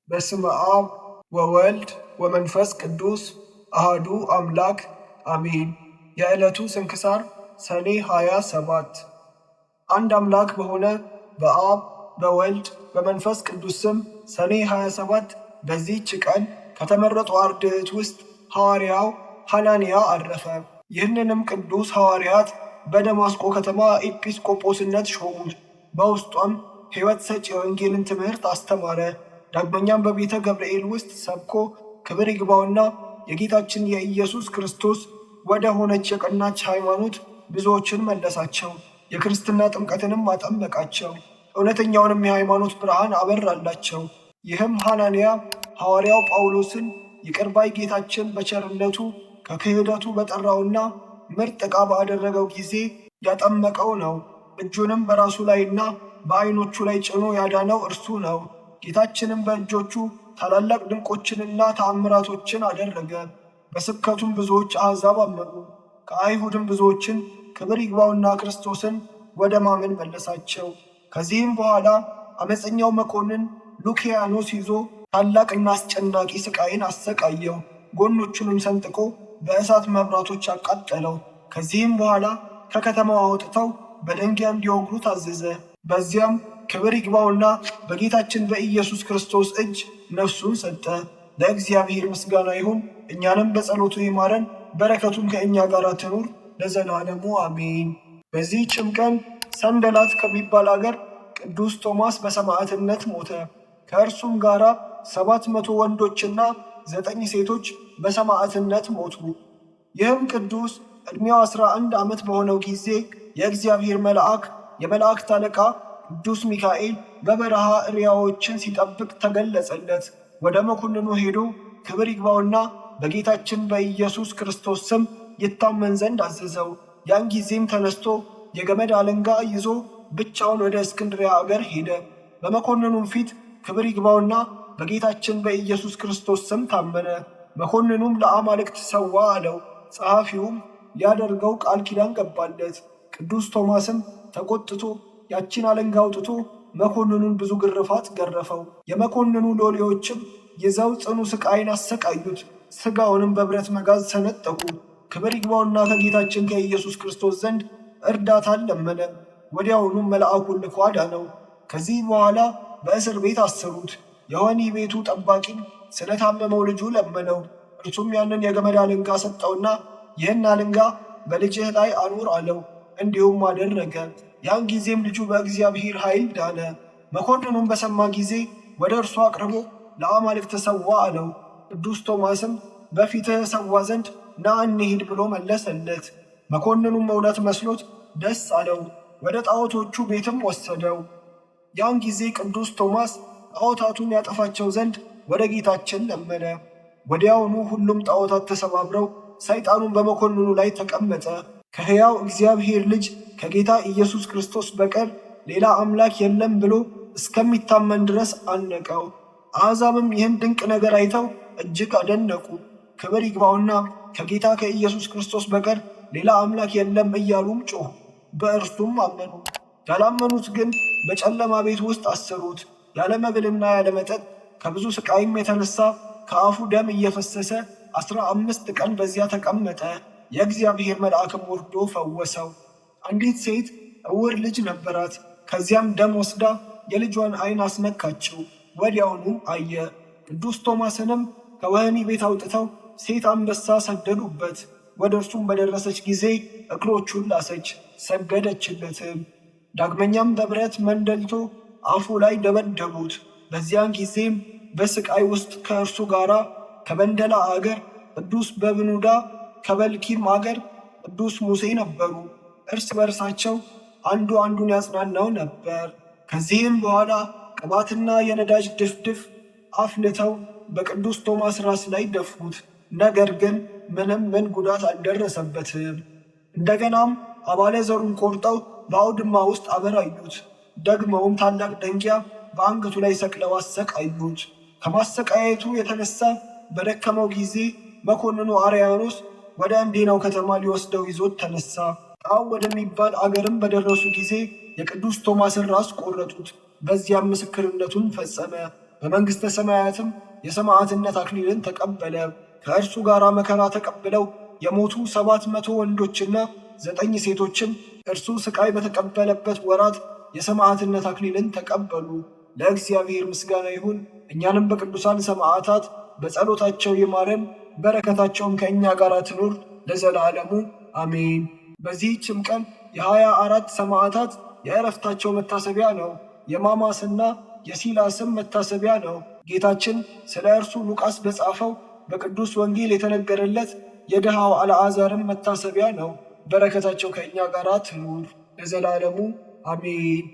በስመ አብ ወወልድ ወመንፈስ ቅዱስ አሃዱ አምላክ አሜን። የዕለቱ ስንክሳር ሰኔ 27 አንድ አምላክ በሆነ በአብ በወልድ በመንፈስ ቅዱስ ስም ሰኔ 27 በዚህች ቀን ከተመረጡ አርድእት ውስጥ ሐዋርያው ሐናንያ አረፈ። ይህንንም ቅዱስ ሐዋርያት በደማስቆ ከተማ ኤጲስቆጶስነት ሾሙት። በውስጧም ሕይወት ሰጪ የወንጌልን ትምህርት አስተማረ። ዳግመኛም በቤተ ገብርኤል ውስጥ ሰብኮ ክብር ይግባውና የጌታችን የኢየሱስ ክርስቶስ ወደ ሆነች የቀናች ሃይማኖት ብዙዎችን መለሳቸው። የክርስትና ጥምቀትንም አጠመቃቸው። እውነተኛውንም የሃይማኖት ብርሃን አበራላቸው። ይህም ሐናንያ ሐዋርያው ጳውሎስን ይቅር ባይ ጌታችን በቸርነቱ ከክህደቱ በጠራውና ምርጥ ዕቃ ባደረገው ጊዜ ያጠመቀው ነው። እጁንም በራሱ ላይና በዓይኖቹ ላይ ጭኖ ያዳነው እርሱ ነው። ጌታችንም በእጆቹ ታላላቅ ድንቆችንና ተአምራቶችን አደረገ። በስብከቱም ብዙዎች አሕዛብ አመኑ። ከአይሁድም ብዙዎችን ክብር ይግባውና ክርስቶስን ወደ ማመን መለሳቸው። ከዚህም በኋላ ዓመፀኛው መኮንን ሉኪያኖስ ይዞ ታላቅና አስጨናቂ ስቃይን አሰቃየው። ጎኖቹንም ሰንጥቆ በእሳት መብራቶች አቃጠለው። ከዚህም በኋላ ከከተማው አውጥተው በደንጊያ እንዲወግሩት አዘዘ። በዚያም ክብር ይግባውና በጌታችን በኢየሱስ ክርስቶስ እጅ ነፍሱን ሰጠ። ለእግዚአብሔር ምስጋና ይሁን፣ እኛንም በጸሎቱ ይማረን፣ በረከቱም ከእኛ ጋር ትኑር ለዘላለሙ አሜን። በዚህችም ቀን ሰንደላት ከሚባል አገር ቅዱስ ቶማስ በሰማዕትነት ሞተ። ከእርሱም ጋር 700 ወንዶችና 9 ሴቶች በሰማዕትነት ሞቱ። ይህም ቅዱስ ዕድሜው 11 ዓመት በሆነው ጊዜ የእግዚአብሔር መልአክ የመላእክት አለቃ ቅዱስ ሚካኤል በበረሃ እሪያዎችን ሲጠብቅ ተገለጸለት። ወደ መኮንኑ ሄዶ ክብር ይግባውና በጌታችን በኢየሱስ ክርስቶስ ስም ይታመን ዘንድ አዘዘው። ያን ጊዜም ተነስቶ የገመድ አለንጋ ይዞ ብቻውን ወደ እስክንድርያ አገር ሄደ። በመኮንኑም ፊት ክብር ይግባውና በጌታችን በኢየሱስ ክርስቶስ ስም ታመነ። መኮንኑም ለአማልክት ሰዋ አለው። ጸሐፊውም ሊያደርገው ቃል ኪዳን ገባለት። ቅዱስ ቶማስም ተቆጥቶ ያችን አለንጋ አውጥቶ መኮንኑን ብዙ ግርፋት ገረፈው። የመኮንኑ ሎሌዎችም ይዘው ጽኑ ስቃይን አሰቃዩት። ሥጋውንም በብረት መጋዝ ሰነጠቁ። ክብር ይግባውና ከጌታችን ከኢየሱስ ክርስቶስ ዘንድ እርዳታን ለመነ። ወዲያውኑም መልአኩን ልኮ አዳነው። ከዚህ በኋላ በእስር ቤት አሰሩት። የወህኒ ቤቱ ጠባቂም ስለታመመው ልጁ ለመነው። እርሱም ያንን የገመድ አለንጋ ሰጠውና ይህን አለንጋ በልጅህ ላይ አኑር አለው። እንዲሁም አደረገ። ያን ጊዜም ልጁ በእግዚአብሔር ኃይል ዳነ። መኮንኑም በሰማ ጊዜ ወደ እርሱ አቅርቦ ለአማልክት ሰዋ አለው። ቅዱስ ቶማስም በፊትህ ሰዋ ዘንድ ና እንሂድ ብሎ መለሰለት። መኮንኑም እውነት መስሎት ደስ አለው። ወደ ጣዖቶቹ ቤትም ወሰደው። ያን ጊዜ ቅዱስ ቶማስ ጣዖታቱን ያጠፋቸው ዘንድ ወደ ጌታችን ለመነ። ወዲያውኑ ሁሉም ጣዖታት ተሰባብረው ሰይጣኑን በመኮንኑ ላይ ተቀመጠ። ከሕያው እግዚአብሔር ልጅ ከጌታ ኢየሱስ ክርስቶስ በቀር ሌላ አምላክ የለም ብሎ እስከሚታመን ድረስ አነቀው። አሕዛብም ይህን ድንቅ ነገር አይተው እጅግ አደነቁ። ክብር ይግባውና ከጌታ ከኢየሱስ ክርስቶስ በቀር ሌላ አምላክ የለም እያሉም ጮኹ። በእርሱም አመኑ። ያላመኑት ግን በጨለማ ቤት ውስጥ አሰሩት። ያለ መብልና ያለ መጠጥ ከብዙ ስቃይም የተነሳ ከአፉ ደም እየፈሰሰ 15 ቀን በዚያ ተቀመጠ። የእግዚአብሔር መልአክም ወርዶ ፈወሰው። አንዲት ሴት ዕውር ልጅ ነበራት። ከዚያም ደም ወስዳ የልጇን ዓይን አስነካችው። ወዲያውኑ አየ። ቅዱስ ቶማስንም ከወህኒ ቤት አውጥተው ሴት አንበሳ ሰደዱበት። ወደ እርሱም በደረሰች ጊዜ እግሮቹን ላሰች፣ ሰገደችለትም። ዳግመኛም በብረት መንደልቶ አፉ ላይ ደበደቡት። በዚያን ጊዜም በስቃይ ውስጥ ከእርሱ ጋር ከበንደላ አገር ቅዱስ በብኑዳ ከበልኪም አገር ቅዱስ ሙሴ ነበሩ። እርስ በርሳቸው አንዱ አንዱን ያጽናናው ነበር። ከዚህም በኋላ ቅባትና የነዳጅ ድፍድፍ አፍልተው በቅዱስ ቶማስ ራስ ላይ ደፉት። ነገር ግን ምንም ጉዳት አልደረሰበትም። እንደገናም አባለ ዘሩን ቆርጠው በአውድማ ውስጥ አበራዩት። ደግመውም ታላቅ ደንጊያ በአንገቱ ላይ ሰቅለው አሰቃዩት። ከማሰቃየቱ የተነሳ በደከመው ጊዜ መኮንኑ አርያኖስ ወደ እንዴናው ከተማ ሊወስደው ይዞት ተነሳ። ጣው ወደሚባል አገርም በደረሱ ጊዜ የቅዱስ ቶማስን ራስ ቆረጡት። በዚያም ምስክርነቱን ፈጸመ። በመንግሥተ ሰማያትም የሰማዕትነት አክሊልን ተቀበለ። ከእርሱ ጋር መከራ ተቀብለው የሞቱ 700 ወንዶችና 9 ሴቶችም እርሱ ስቃይ በተቀበለበት ወራት የሰማዕትነት አክሊልን ተቀበሉ። ለእግዚአብሔር ምስጋና ይሁን። እኛንም በቅዱሳን ሰማዕታት በጸሎታቸው ይማረን፣ በረከታቸውም ከእኛ ጋር ትኑር ለዘላለሙ አሜን። በዚህችም ቀን የ24 ሰማዕታት የዕረፍታቸው መታሰቢያ ነው። የማማስና የሲላስም መታሰቢያ ነው። ጌታችን ስለ እርሱ ሉቃስ በጻፈው በቅዱስ ወንጌል የተነገረለት የድሃው አልዓዛርም መታሰቢያ ነው። በረከታቸው ከእኛ ጋር ትኑር ለዘላለሙ አሜን።